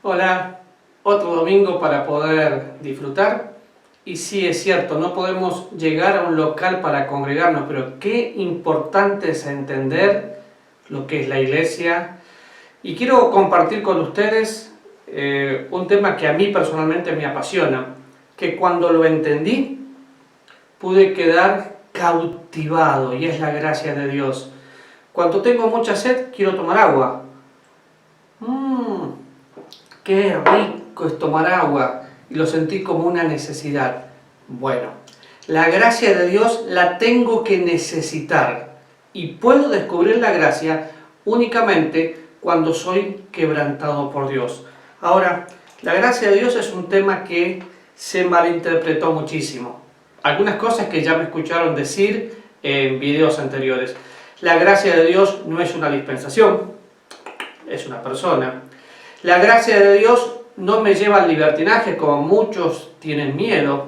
Hola, otro domingo para poder disfrutar. Y sí, es cierto, no podemos llegar a un local para congregarnos, pero qué importante es entender lo que es la iglesia. Y quiero compartir con ustedes un tema que a mí personalmente me apasiona, que cuando lo entendí pude quedar cautivado, y es la gracia de Dios. Cuando tengo mucha sed, quiero tomar agua. Qué rico es tomar agua, y lo sentí como una necesidad. Bueno, la gracia de Dios la tengo que necesitar, y puedo descubrir la gracia únicamente cuando soy quebrantado por Dios. Ahora, la gracia de Dios es un tema que se malinterpretó muchísimo. Algunas cosas que ya me escucharon decir en videos anteriores. La gracia de Dios no es una dispensación, es una persona. La gracia de Dios no me lleva al libertinaje, como muchos tienen miedo.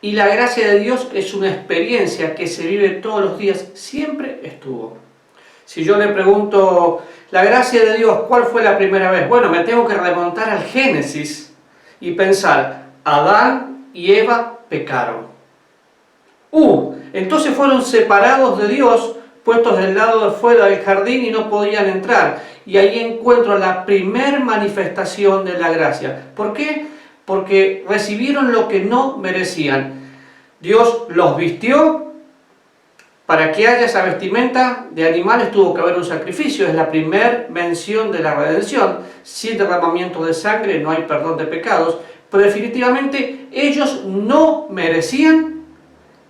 Y la gracia de Dios es una experiencia que se vive todos los días, siempre estuvo. Si yo le pregunto, la gracia de Dios, ¿cuál fue la primera vez? Bueno, me tengo que remontar al Génesis y pensar, Adán y Eva pecaron. Entonces fueron separados de Dios, puestos del lado de fuera del jardín y no podían entrar. Y ahí encuentro la primer manifestación de la gracia. ¿Por qué? Porque recibieron lo que no merecían. Dios los vistió. Para que haya esa vestimenta de animales tuvo que haber un sacrificio. Es la primera mención de la redención. Sin derramamiento de sangre no hay perdón de pecados. Pero definitivamente ellos no merecían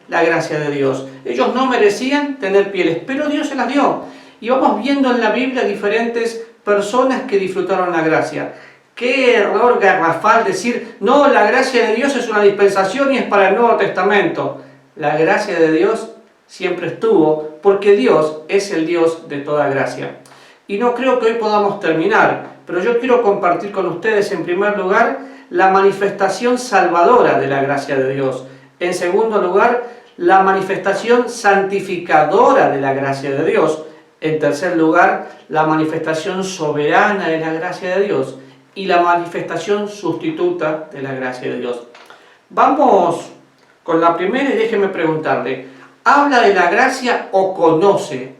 la gracia de Dios. Ellos no merecían tener pieles, pero Dios se las dio. Y vamos viendo en la Biblia diferentes personas que disfrutaron la gracia. Qué error garrafal decir, no, la gracia de Dios es una dispensación y es para el Nuevo Testamento. La gracia de Dios siempre estuvo, porque Dios es el Dios de toda gracia. Y no creo que hoy podamos terminar, pero yo quiero compartir con ustedes en primer lugar la manifestación salvadora de la gracia de Dios. En segundo lugar, la manifestación santificadora de la gracia de Dios. En tercer lugar, la manifestación soberana de la gracia de Dios. Y la manifestación sustituta de la gracia de Dios. Vamos con la primera y déjeme preguntarle, ¿habla de la gracia o conoce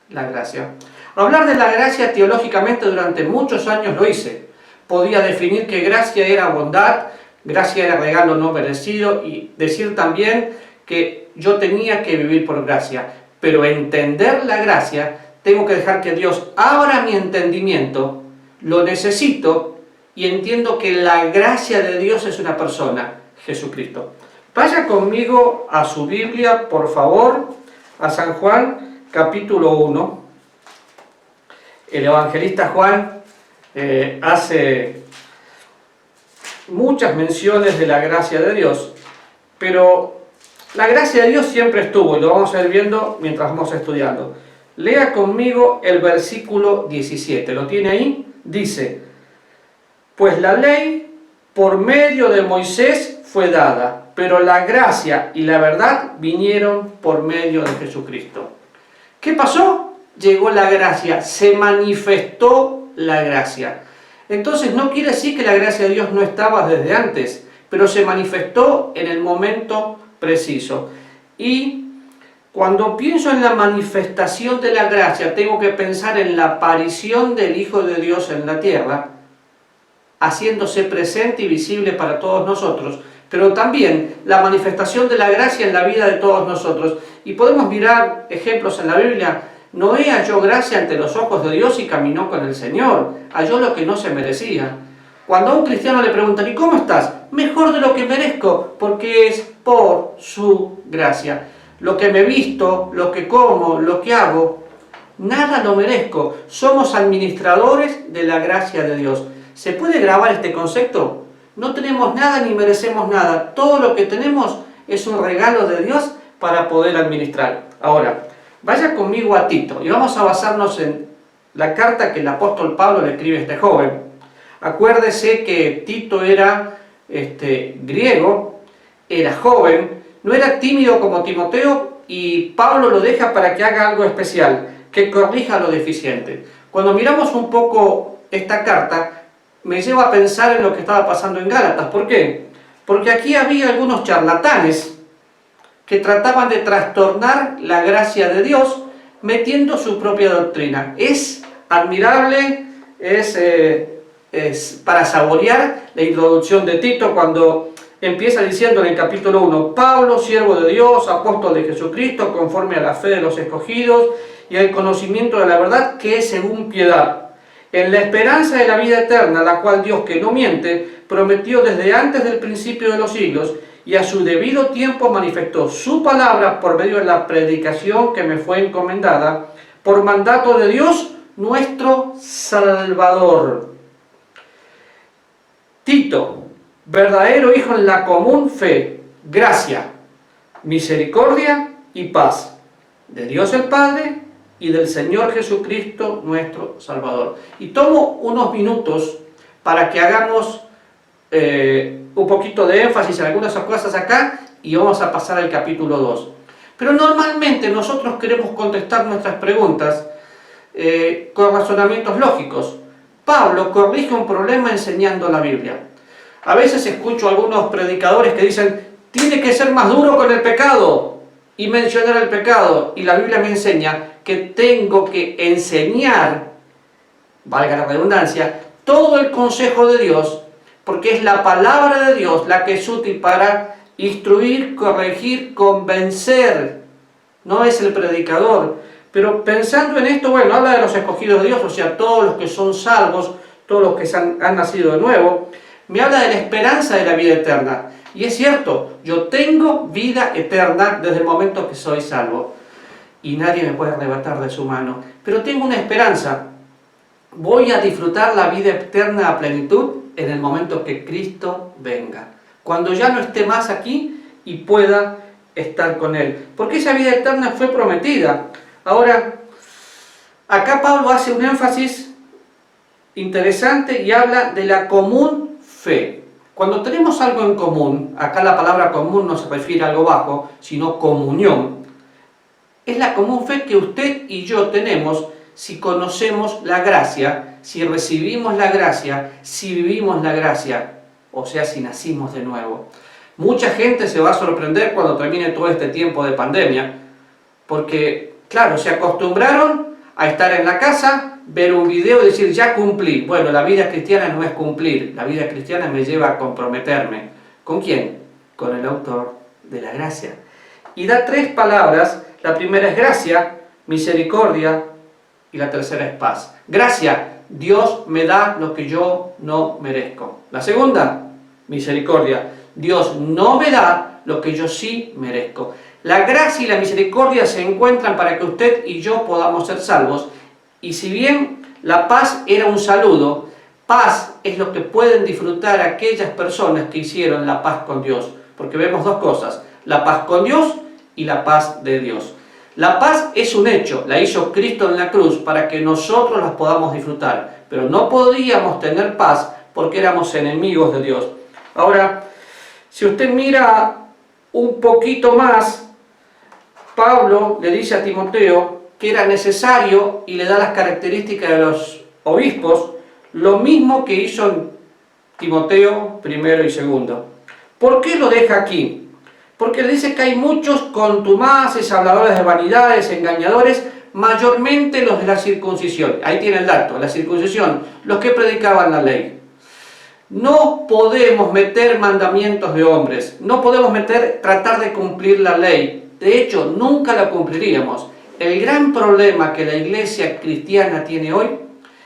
la gracia? Hablar de la gracia teológicamente durante muchos años lo hice. Podía definir que gracia era bondad, gracia era regalo no merecido y decir también que yo tenía que vivir por gracia. Pero entender la gracia, tengo que dejar que Dios abra mi entendimiento, lo necesito y entiendo que la gracia de Dios es una persona, Jesucristo. Vaya conmigo a su Biblia, por favor, a San Juan, capítulo 1. El evangelista Juan hace muchas menciones de la gracia de Dios, pero la gracia de Dios siempre estuvo, y lo vamos a ir viendo mientras vamos estudiando. Lea conmigo el versículo 17, ¿lo tiene ahí? Dice, pues la ley por medio de Moisés fue dada, pero la gracia y la verdad vinieron por medio de Jesucristo. ¿Qué pasó? Llegó la gracia, se manifestó la gracia. Entonces no quiere decir que la gracia de Dios no estaba desde antes, pero se manifestó en el momento preciso. Y cuando pienso en la manifestación de la gracia, tengo que pensar en la aparición del Hijo de Dios en la tierra, haciéndose presente y visible para todos nosotros, pero también la manifestación de la gracia en la vida de todos nosotros. Y podemos mirar ejemplos en la Biblia. Noé halló gracia ante los ojos de Dios y caminó con el Señor, halló lo que no se merecía. Cuando a un cristiano le preguntan, ¿y cómo estás? Mejor de lo que merezco, porque es por su gracia. Lo que me he visto, lo que como, lo que hago, nada lo merezco. Somos administradores de la gracia de Dios. ¿Se puede grabar este concepto? No tenemos nada ni merecemos nada. Todo lo que tenemos es un regalo de Dios para poder administrar. Ahora, vaya conmigo a Tito y vamos a basarnos en la carta que el apóstol Pablo le escribe a este joven. Acuérdese que Tito era griego, era joven, no era tímido como Timoteo, y Pablo lo deja para que haga algo especial, que corrija lo deficiente. Cuando miramos un poco esta carta, me lleva a pensar en lo que estaba pasando en Gálatas. ¿Por qué? Porque aquí había algunos charlatanes que trataban de trastornar la gracia de Dios metiendo su propia doctrina. Es admirable, es para saborear la introducción de Tito cuando empieza diciendo en el capítulo 1, Pablo, siervo de Dios, apóstol de Jesucristo, conforme a la fe de los escogidos y al conocimiento de la verdad que es según piedad, en la esperanza de la vida eterna, la cual Dios, que no miente, prometió desde antes del principio de los siglos, y a su debido tiempo manifestó su palabra por medio de la predicación que me fue encomendada, por mandato de Dios, nuestro Salvador. Tito, verdadero hijo en la común fe, gracia, misericordia y paz, de Dios el Padre y del Señor Jesucristo, nuestro Salvador. Y tomo unos minutos para que hagamos un poquito de énfasis en algunas cosas acá y vamos a pasar al capítulo 2. Pero normalmente nosotros queremos contestar nuestras preguntas con razonamientos lógicos. Pablo corrige un problema enseñando la Biblia. A veces escucho a algunos predicadores que dicen, tiene que ser más duro con el pecado y mencionar el pecado. Y la Biblia me enseña que tengo que enseñar, valga la redundancia, todo el consejo de Dios, porque es la palabra de Dios la que es útil para instruir, corregir, convencer. No es el predicador. Pero pensando en esto, bueno, habla de los escogidos de Dios, o sea, todos los que son salvos, todos los que han nacido de nuevo. Me habla de la esperanza de la vida eterna. Y es cierto, yo tengo vida eterna desde el momento que soy salvo. Y nadie me puede arrebatar de su mano. Pero tengo una esperanza. Voy a disfrutar la vida eterna a plenitud en el momento que Cristo venga. Cuando ya no esté más aquí y pueda estar con Él. Porque esa vida eterna fue prometida. Ahora, acá Pablo hace un énfasis interesante y habla de la común fe. Cuando tenemos algo en común, acá la palabra común no se refiere a algo bajo, sino comunión. Es la común fe que usted y yo tenemos si conocemos la gracia, si recibimos la gracia, si vivimos la gracia, o sea, si nacimos de nuevo. Mucha gente se va a sorprender cuando termine todo este tiempo de pandemia, porque, claro, se acostumbraron a estar en la casa, ver un video y decir, ya cumplí. Bueno, la vida cristiana no es cumplir, la vida cristiana me lleva a comprometerme. ¿Con quién? Con el autor de la gracia. Y da 3 palabras, la primera es gracia, misericordia, y la tercera es paz. Gracia, Dios me da lo que yo no merezco. La segunda, misericordia, Dios no me da lo que yo sí merezco. La gracia y la misericordia se encuentran para que usted y yo podamos ser salvos. Y si bien la paz era un saludo, paz es lo que pueden disfrutar aquellas personas que hicieron la paz con Dios. Porque vemos 2 cosas, la paz con Dios y la paz de Dios. La paz es un hecho, la hizo Cristo en la cruz para que nosotros las podamos disfrutar. Pero no podíamos tener paz porque éramos enemigos de Dios. Ahora, si usted mira un poquito más, Pablo le dice a Timoteo que era necesario y le da las características de los obispos, lo mismo que hizo en Timoteo primero y segundo. ¿Por qué lo deja aquí? Porque le dice que hay muchos contumaces, habladores de vanidades, engañadores, mayormente los de la circuncisión. Ahí tiene el dato, la circuncisión, los que predicaban la ley. No podemos meter mandamientos de hombres, no podemos tratar de cumplir la ley. De hecho, nunca la cumpliríamos. El gran problema que la iglesia cristiana tiene hoy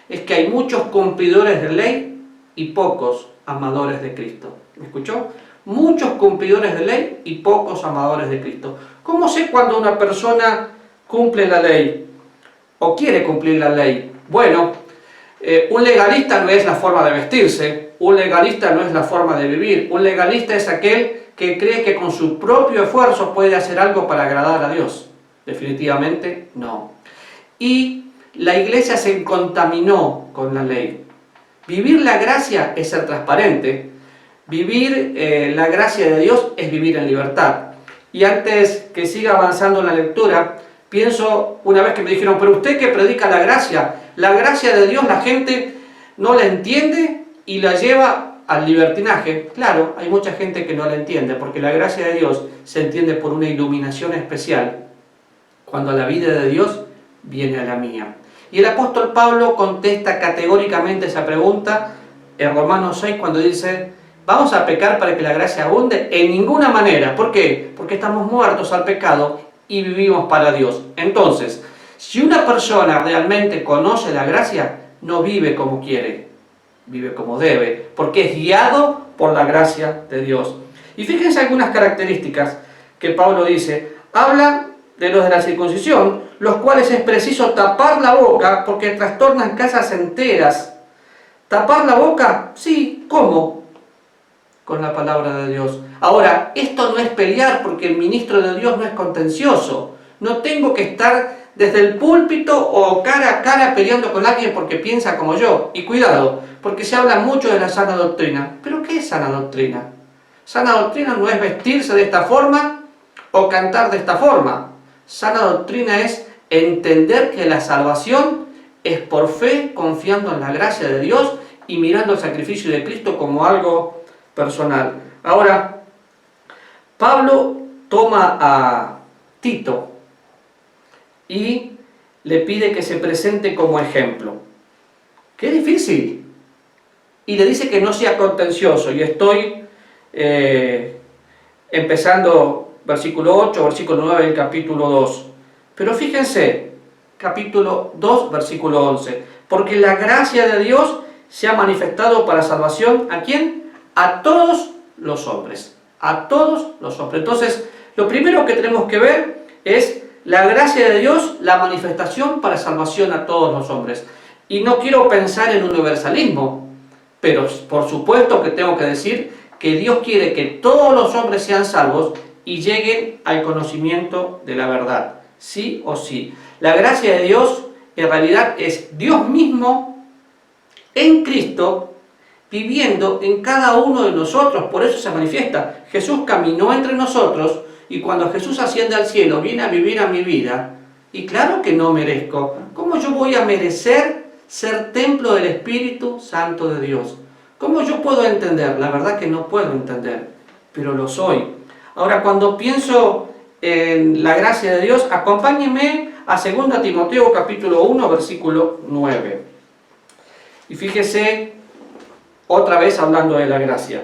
es que hay muchos cumplidores de ley y pocos amadores de Cristo. ¿Me escuchó? Muchos cumplidores de ley y pocos amadores de Cristo. ¿Cómo sé cuando una persona cumple la ley o quiere cumplir la ley? Bueno, un legalista no es la forma de vestirse, un legalista no es la forma de vivir, un legalista es aquel que cree que con su propio esfuerzo puede hacer algo para agradar a Dios. Definitivamente no. Y la iglesia se contaminó con la ley. Vivir la gracia es ser transparente. Vivir la gracia de Dios es vivir en libertad. Y antes que siga avanzando en la lectura, pienso una vez que me dijeron, pero usted que predica la gracia de Dios la gente no la entiende y la lleva al libertinaje, claro, hay mucha gente que no la entiende, porque la gracia de Dios se entiende por una iluminación especial cuando la vida de Dios viene a la mía. Y el apóstol Pablo contesta categóricamente esa pregunta en Romanos 6 cuando dice: ¿vamos a pecar para que la gracia abunde? En ninguna manera. ¿Por qué? Porque estamos muertos al pecado y vivimos para Dios. Entonces, si una persona realmente conoce la gracia, no vive como quiere, vive como debe, porque es guiado por la gracia de Dios. Y fíjense algunas características que Pablo dice. Habla de los de la circuncisión, los cuales es preciso tapar la boca porque trastornan casas enteras. ¿Tapar la boca? Sí, ¿cómo? Con la palabra de Dios. Ahora, esto no es pelear porque el ministro de Dios no es contencioso. No tengo que estar desde el púlpito o cara a cara peleando con alguien porque piensa como yo. Y cuidado, porque se habla mucho de la sana doctrina. ¿Pero qué es sana doctrina? Sana doctrina no es vestirse de esta forma o cantar de esta forma. Sana doctrina es entender que la salvación es por fe, confiando en la gracia de Dios y mirando el sacrificio de Cristo como algo personal. Ahora, Pablo toma a Tito y le pide que se presente como ejemplo. ¡Qué difícil! Y le dice que no sea contencioso. Y estoy empezando versículo 8, versículo 9 del capítulo 2. Pero fíjense, capítulo 2, versículo 11. Porque la gracia de Dios se ha manifestado para salvación, ¿a quién? A todos los hombres. A todos los hombres. Entonces, lo primero que tenemos que ver es la gracia de Dios, la manifestación para salvación a todos los hombres. Y no quiero pensar en universalismo, pero por supuesto que tengo que decir que Dios quiere que todos los hombres sean salvos y lleguen al conocimiento de la verdad, sí o sí. La gracia de Dios en realidad es Dios mismo en Cristo viviendo en cada uno de nosotros, por eso se manifiesta. Jesús caminó entre nosotros y cuando Jesús asciende al cielo viene a vivir a mi vida, y claro que no merezco. ¿Cómo yo voy a merecer ser templo del Espíritu Santo de Dios? ¿Cómo yo puedo entender? La verdad que no puedo entender, pero lo soy. Ahora, cuando pienso en la gracia de Dios, acompáñenme a 2 Timoteo capítulo 1, versículo 9. Y fíjese, otra vez hablando de la gracia.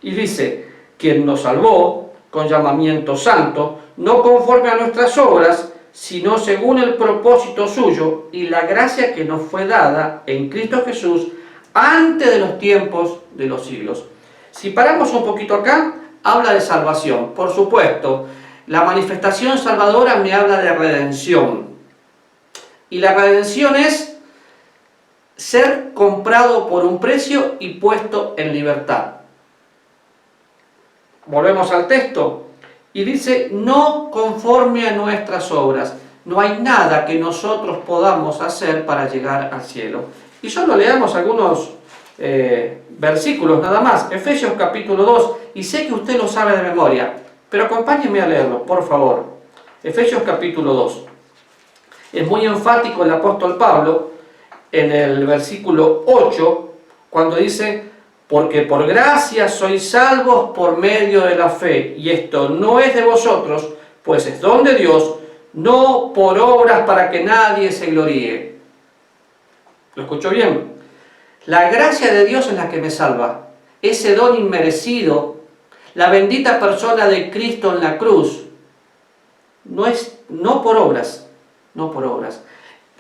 Y dice: quien nos salvó con llamamiento santo, no conforme a nuestras obras, sino según el propósito suyo y la gracia que nos fue dada en Cristo Jesús antes de los tiempos de los siglos. Si paramos un poquito acá, habla de salvación. Por supuesto, la manifestación salvadora me habla de redención. Y la redención es ser comprado por un precio y puesto en libertad. Volvemos al texto. Y dice: no conforme a nuestras obras. No hay nada que nosotros podamos hacer para llegar al cielo. Y solo leamos algunos versículos nada más. Efesios capítulo 2. Y sé que usted lo sabe de memoria, pero acompáñenme a leerlo, por favor. Efesios capítulo 2. Es muy enfático el apóstol Pablo en el versículo 8, cuando dice: porque por gracia sois salvos por medio de la fe, y esto no es de vosotros, pues es don de Dios, no por obras para que nadie se gloríe. ¿Lo escuchó bien? La gracia de Dios es la que me salva, ese don inmerecido, la bendita persona de Cristo en la cruz, no por obras, no por obras.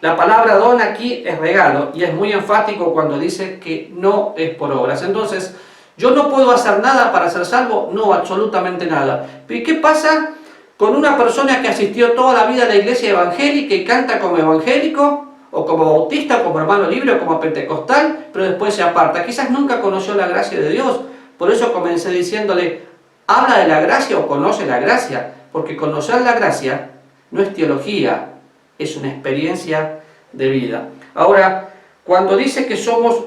La palabra don aquí es regalo, y es muy enfático cuando dice que no es por obras. Entonces, ¿yo no puedo hacer nada para ser salvo? No, absolutamente nada. ¿Y qué pasa con una persona que asistió toda la vida a la iglesia evangélica y canta como evangélico, o como bautista, o como hermano libre, o como pentecostal, pero después se aparta? Quizás nunca conoció la gracia de Dios. Por eso comencé diciéndole: habla de la gracia o conoce la gracia, porque conocer la gracia no es teología, es una experiencia de vida. Ahora, cuando dice que somos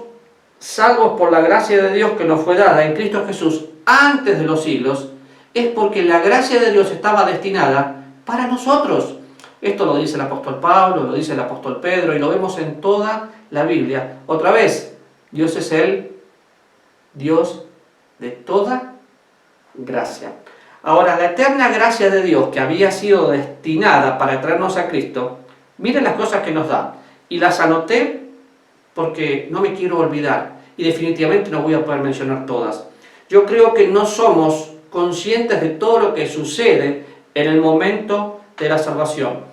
salvos por la gracia de Dios que nos fue dada en Cristo Jesús antes de los siglos, es porque la gracia de Dios estaba destinada para nosotros. Esto lo dice el apóstol Pablo, lo dice el apóstol Pedro, y lo vemos en toda la Biblia. Otra vez, Dios es el Dios de toda gracia. Ahora, la eterna gracia de Dios que había sido destinada para traernos a Cristo, miren las cosas que nos da. Y las anoté porque no me quiero olvidar y definitivamente no voy a poder mencionar todas. Yo creo que no somos conscientes de todo lo que sucede en el momento de la salvación.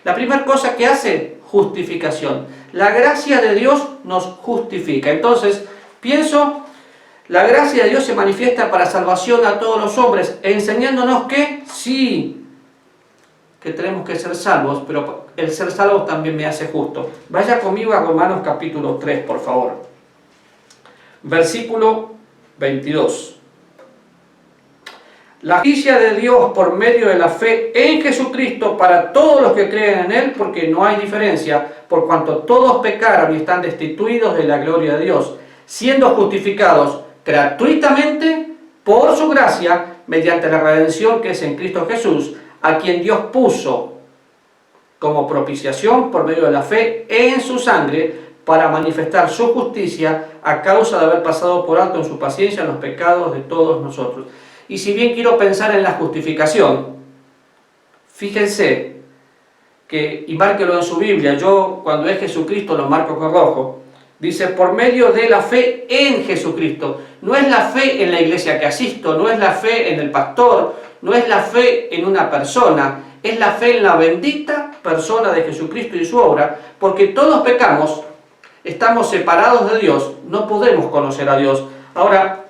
La primera cosa que hace, justificación. La gracia de Dios nos justifica. Entonces, pienso, la gracia de Dios se manifiesta para salvación a todos los hombres, enseñándonos que sí, que tenemos que ser salvos, pero el ser salvos también me hace justo. Vaya conmigo a Romanos capítulo 3, por favor. Versículo 22. La justicia de Dios por medio de la fe en Jesucristo para todos los que creen en Él, porque no hay diferencia, por cuanto todos pecaron y están destituidos de la gloria de Dios, siendo justificados gratuitamente por su gracia, mediante la redención que es en Cristo Jesús, a quien Dios puso como propiciación por medio de la fe en su sangre, para manifestar su justicia a causa de haber pasado por alto en su paciencia los pecados de todos nosotros. Y si bien quiero pensar en la justificación, fíjense que, y márquelo en su Biblia, yo cuando es Jesucristo lo marco con rojo, dice por medio de la fe en Jesucristo. No es la fe en la iglesia que asisto, no es la fe en el pastor, no es la fe en una persona, es la fe en la bendita persona de Jesucristo y su obra, porque todos pecamos, estamos separados de Dios, no podemos conocer a Dios. Ahora,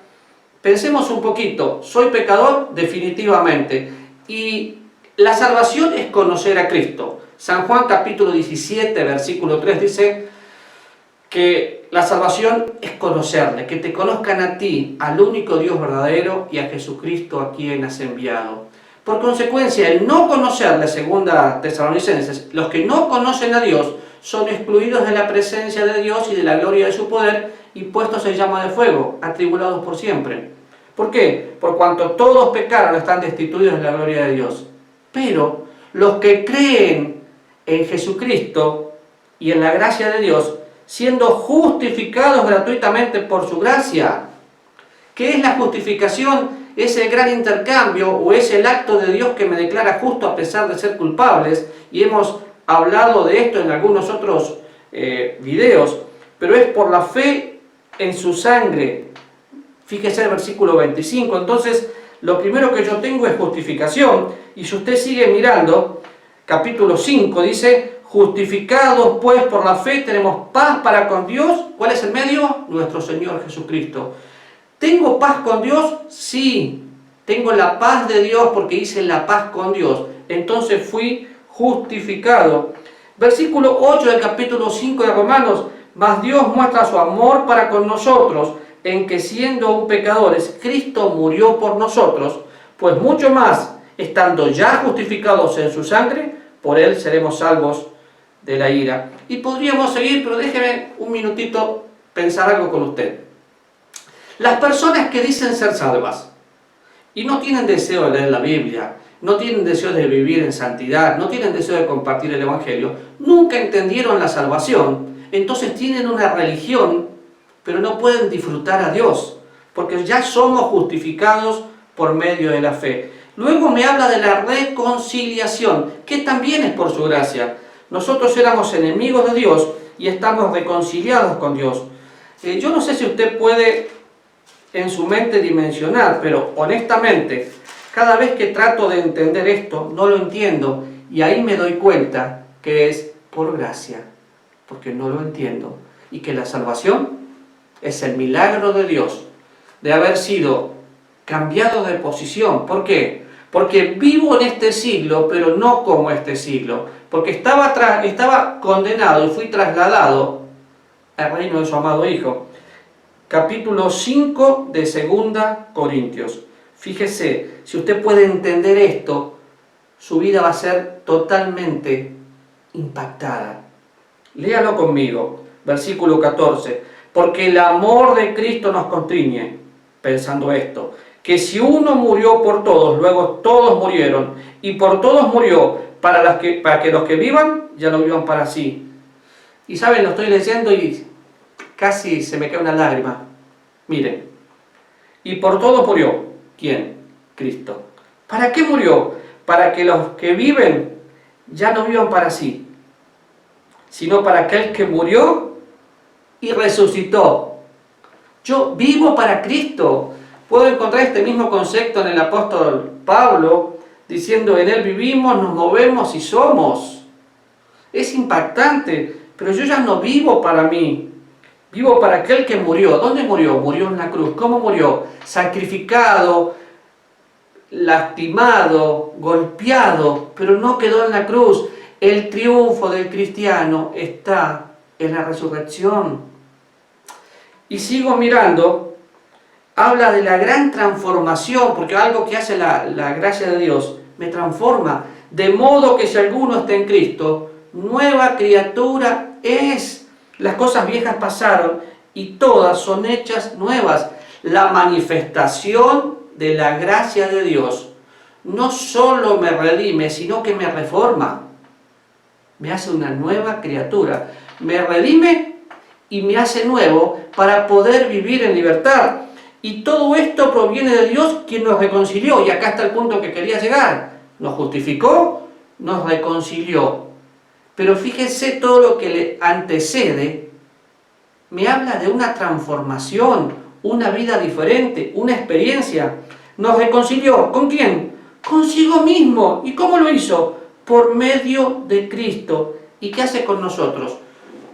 pensemos un poquito, ¿soy pecador? Definitivamente. Y la salvación es conocer a Cristo. San Juan capítulo 17, versículo 3 dice que la salvación es conocerle, que te conozcan a ti, al único Dios verdadero y a Jesucristo a quien has enviado. Por consecuencia, el no conocerle, segunda Tesalonicenses, los que no conocen a Dios son excluidos de la presencia de Dios y de la gloria de su poder y puestos en llama de fuego, atribulados por siempre. ¿Por qué? Por cuanto todos pecaron, están destituidos de la gloria de Dios. Pero los que creen en Jesucristo y en la gracia de Dios, siendo justificados gratuitamente por su gracia. ¿Qué es la justificación? Es el gran intercambio o es el acto de Dios que me declara justo a pesar de ser culpables, y hemos hablado de esto en algunos otros videos, pero es por la fe en su sangre. Fíjese el versículo 25, entonces lo primero que yo tengo es justificación, y si usted sigue mirando, capítulo 5 dice, justificados pues por la fe tenemos paz para con Dios. ¿Cuál es el medio? Nuestro Señor Jesucristo. ¿Tengo paz con Dios? Sí, tengo la paz de Dios porque hice la paz con Dios. Entonces fui justificado. Versículo 8 del capítulo 5 de Romanos, mas Dios muestra su amor para con nosotros, en que siendo aún pecadores, Cristo murió por nosotros, pues mucho más, estando ya justificados en su sangre, por Él seremos salvos de la ira. Y podríamos seguir, pero déjeme un minutito pensar algo con usted. Las personas que dicen ser salvas y no tienen deseo de leer la Biblia, no tienen deseo de vivir en santidad, no tienen deseo de compartir el Evangelio, nunca entendieron la salvación, entonces tienen una religión, pero no pueden disfrutar a Dios, porque ya somos justificados por medio de la fe. Luego me habla de la reconciliación, que también es por su gracia. Nosotros éramos enemigos de Dios y estamos reconciliados con Dios. Yo no sé si usted puede en su mente dimensionar, pero honestamente, cada vez que trato de entender esto, no lo entiendo, y ahí me doy cuenta que es por gracia, porque no lo entiendo, y que la salvación es el milagro de Dios, de haber sido cambiado de posición. ¿Por qué? Porque vivo en este siglo, pero no como este siglo, porque estaba condenado y fui trasladado al reino de su amado Hijo. Capítulo 5 de 2 Corintios. Fíjese, si usted puede entender esto, su vida va a ser totalmente impactada. Léalo conmigo, versículo 14. Porque el amor de Cristo nos constriñe, pensando esto, que si uno murió por todos, luego todos murieron, y por todos murió, para que los que vivan, ya no vivan para sí. Y saben, lo estoy leyendo y casi se me cae una lágrima. Miren, Y por todos murió. ¿Quién? Cristo. ¿Para qué murió? Para que los que viven ya no vivan para sí, sino para aquel que murió y resucitó. Yo vivo para Cristo. Puedo encontrar este mismo concepto en el apóstol Pablo, diciendo: en Él vivimos, nos movemos y somos. Es impactante, pero yo ya no vivo para mí. Vivo para aquel que murió. ¿Dónde murió? Murió en la cruz. ¿Cómo murió? Sacrificado, lastimado, golpeado, pero no quedó en la cruz. El triunfo del cristiano está en la resurrección. Y sigo mirando, habla de la gran transformación, porque algo que hace la gracia de Dios me transforma. De modo que si alguno está en Cristo, nueva criatura es. Las cosas viejas pasaron y todas son hechas nuevas. La manifestación de la gracia de Dios no solo me redime, sino que me reforma. Me hace una nueva criatura. Me redime y me hace nuevo para poder vivir en libertad. Y todo esto proviene de Dios, quien nos reconcilió. Y acá está el punto que quería llegar. Nos justificó, nos reconcilió. Pero fíjese todo lo que le antecede. Me habla de una transformación, una vida diferente, una experiencia. Nos reconcilió. ¿Con quién? Consigo mismo. ¿Y cómo lo hizo? Por medio de Cristo. ¿Y qué hace con nosotros?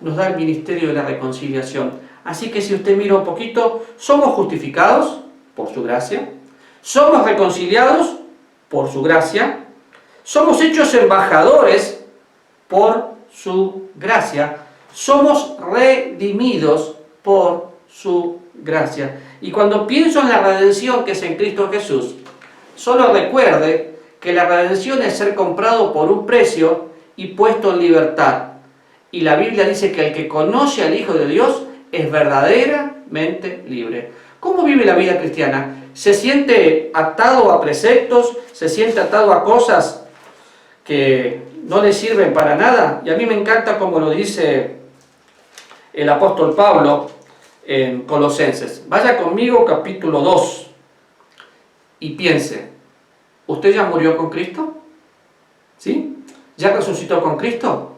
Nos da el ministerio de la reconciliación. Así que si usted mira un poquito, somos justificados por su gracia, somos reconciliados por su gracia, somos hechos embajadores por su gracia, somos redimidos por su gracia. Y cuando pienso en la redención que es en Cristo Jesús, solo recuerde que la redención es ser comprado por un precio y puesto en libertad. Y la Biblia dice que el que conoce al Hijo de Dios es verdaderamente libre. ¿Cómo vive la vida cristiana? ¿Se siente atado a preceptos? ¿Se siente atado a cosas que no le sirven para nada? Y a mí me encanta como lo dice el apóstol Pablo en Colosenses. Vaya conmigo, capítulo 2, y piense: ¿usted ya murió con Cristo? ¿Sí? ¿Ya resucitó con Cristo?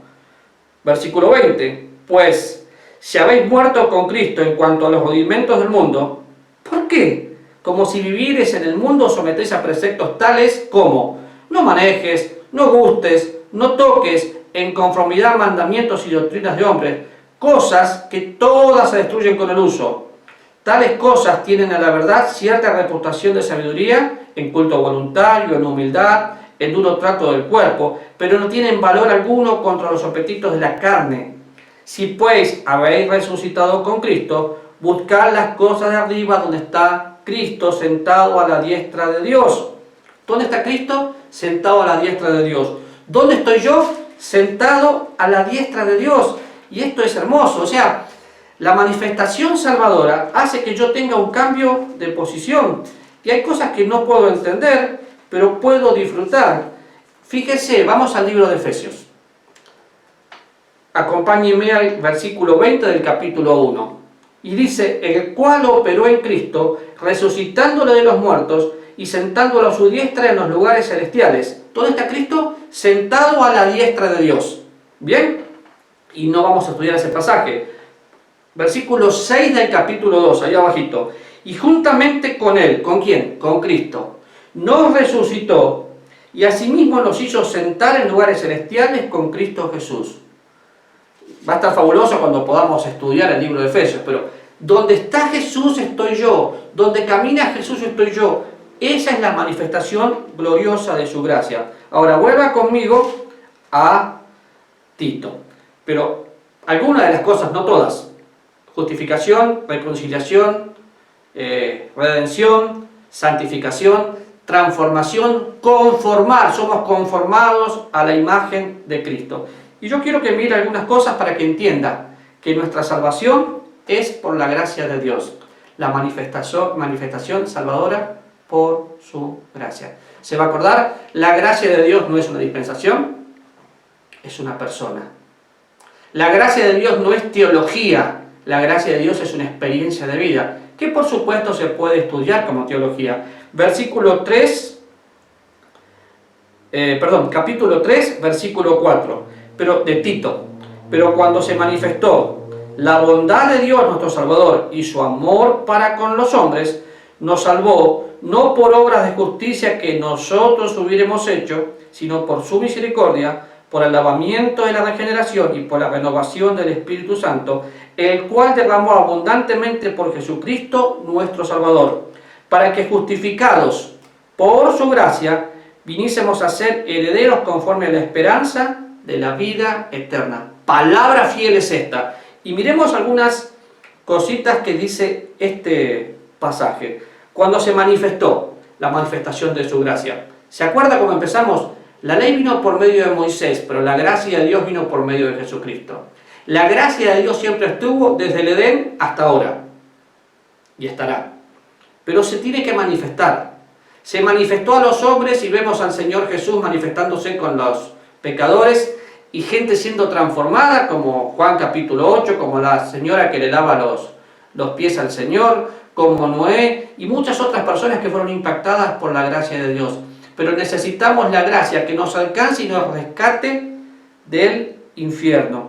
Versículo 20. Pues, si habéis muerto con Cristo en cuanto a los rudimentos del mundo, ¿por qué? Como si vivieres en el mundo, sometéis a preceptos tales como: no manejes, no gustes, no toques, en conformidad a mandamientos y doctrinas de hombres, cosas que todas se destruyen con el uso. Tales cosas tienen a la verdad cierta reputación de sabiduría, en culto voluntario, en humildad, en duro trato del cuerpo, pero no tienen valor alguno contra los apetitos de la carne. Si pues habéis resucitado con Cristo, buscad las cosas de arriba donde está Cristo sentado a la diestra de Dios. ¿Dónde está Cristo? Sentado a la diestra de Dios. ¿Dónde estoy yo? Sentado a la diestra de Dios. Y esto es hermoso. O sea, la manifestación salvadora hace que yo tenga un cambio de posición. Y hay cosas que no puedo entender, pero puedo disfrutar. Fíjese, vamos al libro de Efesios. Acompáñenme al versículo 20 del capítulo 1. Y dice: el cual operó en Cristo, resucitándole de los muertos y sentándolo a su diestra en los lugares celestiales. ¿Dónde está Cristo? Sentado a la diestra de Dios. ¿Bien? Y no vamos a estudiar ese pasaje. Versículo 6 del capítulo 2, ahí abajito. Y juntamente con Él, ¿con quién? Con Cristo. Nos resucitó y asimismo nos hizo sentar en lugares celestiales con Cristo Jesús. Va a estar fabuloso cuando podamos estudiar el libro de Efesios, pero donde está Jesús estoy yo, donde camina Jesús estoy yo. Esa es la manifestación gloriosa de su gracia. Ahora vuelva conmigo a Tito. Pero algunas de las cosas, no todas: justificación, reconciliación, redención, santificación, transformación, conformar. Somos conformados a la imagen de Cristo. Y yo quiero que mire algunas cosas para que entienda que nuestra salvación es por la gracia de Dios. La manifestación salvadora por su gracia. ¿Se va a acordar? La gracia de Dios no es una dispensación, es una persona. La gracia de Dios no es teología. la gracia de Dios es una experiencia de vida, que por supuesto se puede estudiar como teología. Capítulo 3, versículo 4, pero de Tito. Pero cuando se manifestó la bondad de Dios nuestro Salvador y su amor para con los hombres, nos salvó no por obras de justicia que nosotros hubiéramos hecho, sino por su misericordia, por el lavamiento de la regeneración y por la renovación del Espíritu Santo, el cual derramó abundantemente por Jesucristo nuestro Salvador, para que justificados por su gracia, viniésemos a ser herederos conforme a la esperanza de la vida eterna. Palabra fiel es esta. Y miremos algunas cositas que dice este pasaje. Cuando se manifestó, la manifestación de su gracia. ¿Se acuerda cómo empezamos? La ley vino por medio de Moisés, pero la gracia de Dios vino por medio de Jesucristo. La gracia de Dios siempre estuvo desde el Edén hasta ahora. Y estará. Pero se tiene que manifestar. Se manifestó a los hombres y vemos al Señor Jesús manifestándose con los pecadores y gente siendo transformada, como Juan capítulo 8, como la señora que le lava los pies al Señor, como Noé y muchas otras personas que fueron impactadas por la gracia de Dios. Pero necesitamos la gracia que nos alcance y nos rescate del infierno.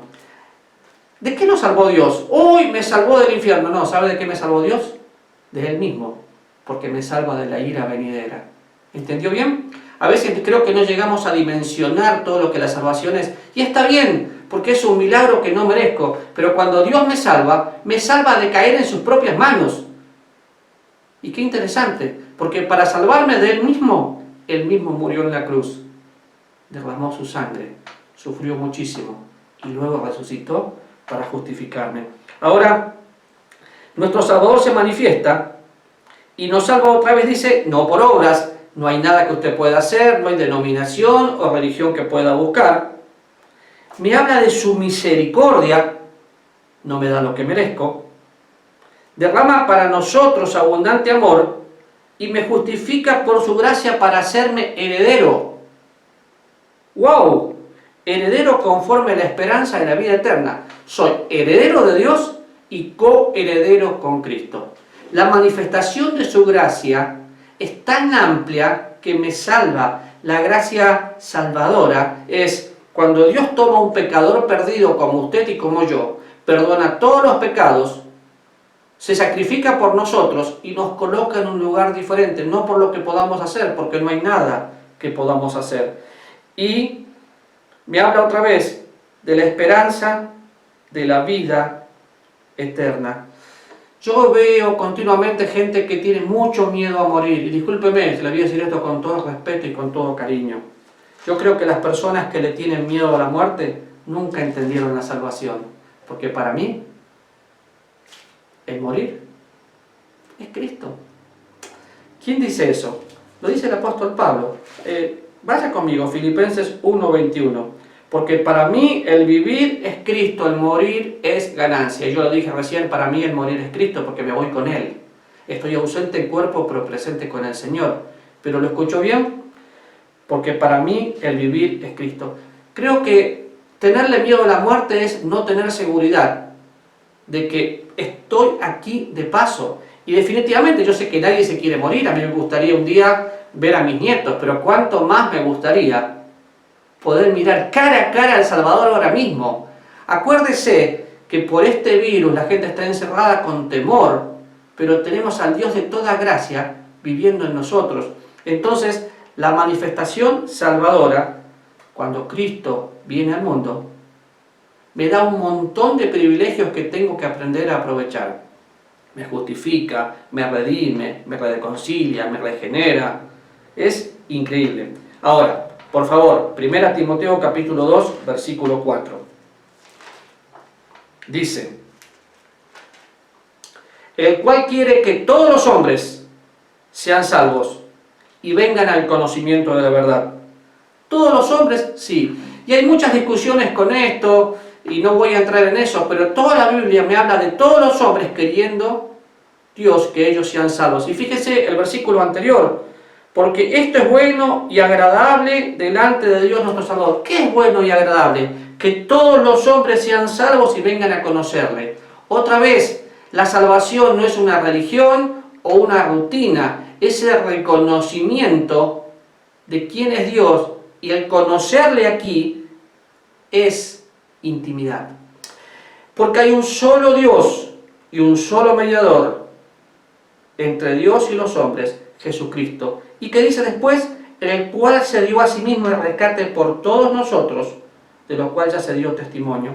¿De qué nos salvó Dios? Hoy me salvó del infierno. No, ¿sabe de qué me salvó Dios? De Él mismo, porque me salva de la ira venidera. ¿Entendió bien? A veces creo que no llegamos a dimensionar todo lo que la salvación es. Y está bien, porque es un milagro que no merezco. Pero cuando Dios me salva de caer en sus propias manos. Y qué interesante, porque para salvarme de Él mismo murió en la cruz. Derramó su sangre, sufrió muchísimo y luego resucitó para justificarme. Ahora, nuestro Salvador se manifiesta y nos salva otra vez, dice, no por obras, no hay nada que usted pueda hacer, no hay denominación o religión que pueda buscar. Me habla de su misericordia, no me da lo que merezco. Derrama para nosotros abundante amor y me justifica por su gracia para hacerme heredero. ¡Wow! Heredero conforme a la esperanza de la vida eterna. Soy heredero de Dios y coheredero con Cristo. La manifestación de su gracia es tan amplia que me salva. La gracia salvadora es cuando Dios toma un pecador perdido como usted y como yo, perdona todos los pecados, se sacrifica por nosotros y nos coloca en un lugar diferente, no por lo que podamos hacer, porque no hay nada que podamos hacer. Y me habla otra vez de la esperanza de la vida eterna. Yo veo continuamente gente que tiene mucho miedo a morir, y discúlpeme, se le voy a decir esto con todo respeto y con todo cariño. Yo creo que las personas que le tienen miedo a la muerte nunca entendieron la salvación, porque para mí el morir es Cristo. ¿Quién dice eso? Lo dice el apóstol Pablo. Vaya conmigo, Filipenses 1:21. Porque para mí el vivir es Cristo, el morir es ganancia. Yo lo dije recién, para mí el morir es Cristo porque me voy con Él. Estoy ausente en cuerpo pero presente con el Señor. ¿Pero lo escucho bien? Porque para mí el vivir es Cristo. Creo que tenerle miedo a la muerte es no tener seguridad de que estoy aquí de paso. Y definitivamente yo sé que nadie se quiere morir. A mí me gustaría un día ver a mis nietos, pero cuánto más me gustaría poder mirar cara a cara al Salvador ahora mismo. Acuérdese que por este virus la gente está encerrada con temor, pero tenemos al Dios de toda gracia viviendo en nosotros. Entonces, la manifestación salvadora, cuando Cristo viene al mundo, me da un montón de privilegios que tengo que aprender a aprovechar. Me justifica, me redime, me reconcilia, me regenera. Es increíble. Ahora, por favor, 1 Timoteo capítulo 2, versículo 4. Dice, el cual quiere que todos los hombres sean salvos y vengan al conocimiento de la verdad. Todos los hombres, sí. Y hay muchas discusiones con esto, y no voy a entrar en eso, pero toda la Biblia me habla de todos los hombres queriendo Dios que ellos sean salvos. Y fíjese el versículo anterior, porque esto es bueno y agradable delante de Dios nuestro Salvador. ¿Qué es bueno y agradable? Que todos los hombres sean salvos y vengan a conocerle. Otra vez, la salvación no es una religión o una rutina, es el reconocimiento de quién es Dios, y el conocerle aquí es intimidad. Porque hay un solo Dios y un solo mediador entre Dios y los hombres, Jesucristo. Y que dice después, en el cual se dio a sí mismo el rescate por todos nosotros, de lo cual ya se dio testimonio.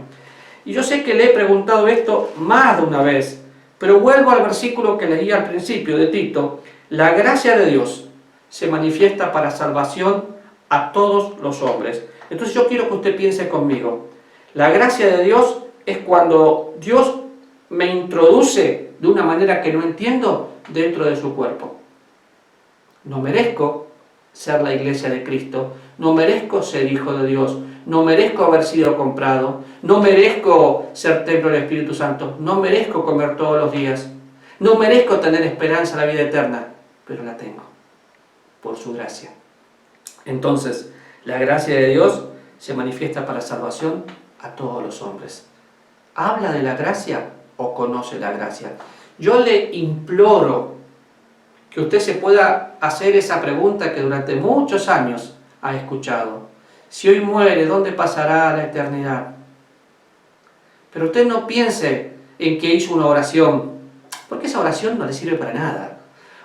Y yo sé que le he preguntado esto más de una vez, pero vuelvo al versículo que leí al principio de Tito. La gracia de Dios se manifiesta para salvación a todos los hombres. Entonces yo quiero que usted piense conmigo. La gracia de Dios es cuando Dios me introduce de una manera que no entiendo dentro de su cuerpo. No merezco ser la iglesia de Cristo, no merezco ser hijo de Dios, no merezco haber sido comprado, no merezco ser templo del Espíritu Santo, no merezco comer todos los días, no merezco tener esperanza en la vida eterna, pero la tengo, por su gracia. Entonces, la gracia de Dios se manifiesta para salvación a todos los hombres. ¿Habla de la gracia o conoce la gracia? Yo le imploro que usted se pueda hacer esa pregunta que durante muchos años ha escuchado. Si hoy muere, ¿dónde pasará la eternidad? Pero usted no piense en que hizo una oración, porque esa oración no le sirve para nada.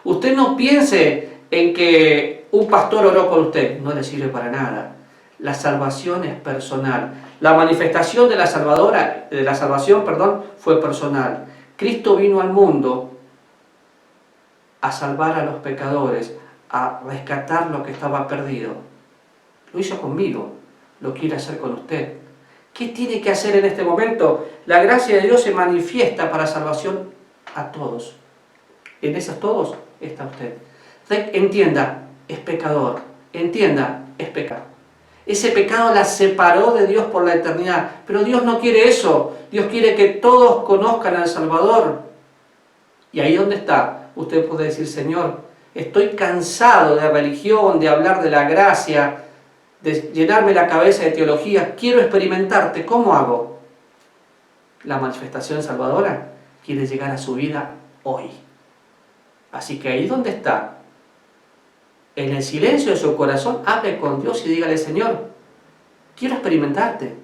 Usted no piense en que un pastor oró por usted, no le sirve para nada. La salvación es personal. La manifestación de la salvación, fue personal. Cristo vino al mundo a salvar a los pecadores, a rescatar lo que estaba perdido. Lo hizo conmigo, lo quiere hacer con usted. ¿Qué tiene que hacer en este momento? La gracia de Dios se manifiesta para salvación a todos. En esos todos está usted. Entienda, es pecador. Entienda, es pecado. Ese pecado la separó de Dios por la eternidad. Pero Dios no quiere eso. Dios quiere que todos conozcan al Salvador. Y ahí donde está, usted puede decir, Señor, estoy cansado de religión, de hablar de la gracia, de llenarme la cabeza de teología, quiero experimentarte. ¿Cómo hago? La manifestación salvadora quiere llegar a su vida hoy. Así que ahí donde está, en el silencio de su corazón, hable con Dios y dígale, Señor, quiero experimentarte.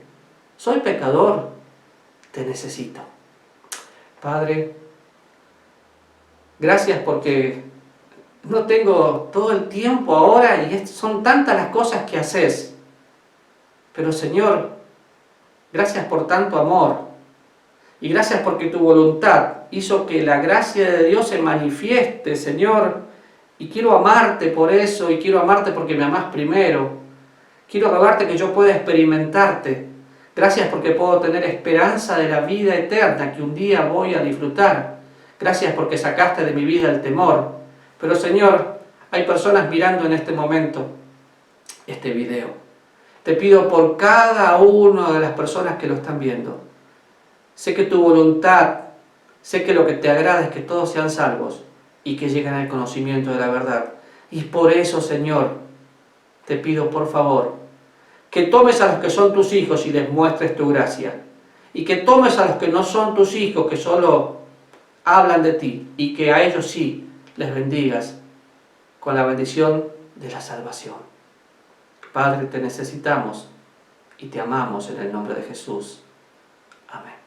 Soy pecador, te necesito. Padre, gracias porque no tengo todo el tiempo ahora y son tantas las cosas que haces. Pero Señor, gracias por tanto amor. Y gracias porque tu voluntad hizo que la gracia de Dios se manifieste, Señor. Y quiero amarte por eso, y quiero amarte porque me amás primero. Quiero rogarte que yo pueda experimentarte. Gracias porque puedo tener esperanza de la vida eterna que un día voy a disfrutar. Gracias porque sacaste de mi vida el temor. Pero Señor, hay personas mirando en este momento este video. Te pido por cada una de las personas que lo están viendo. Sé que tu voluntad, sé que lo que te agrada es que todos sean salvos y que lleguen al conocimiento de la verdad. Y por eso, Señor, te pido por favor, que tomes a los que son tus hijos y les muestres tu gracia. Y que tomes a los que no son tus hijos, que solo hablan de ti, y que a ellos sí les bendigas con la bendición de la salvación. Padre, te necesitamos y te amamos en el nombre de Jesús. Amén.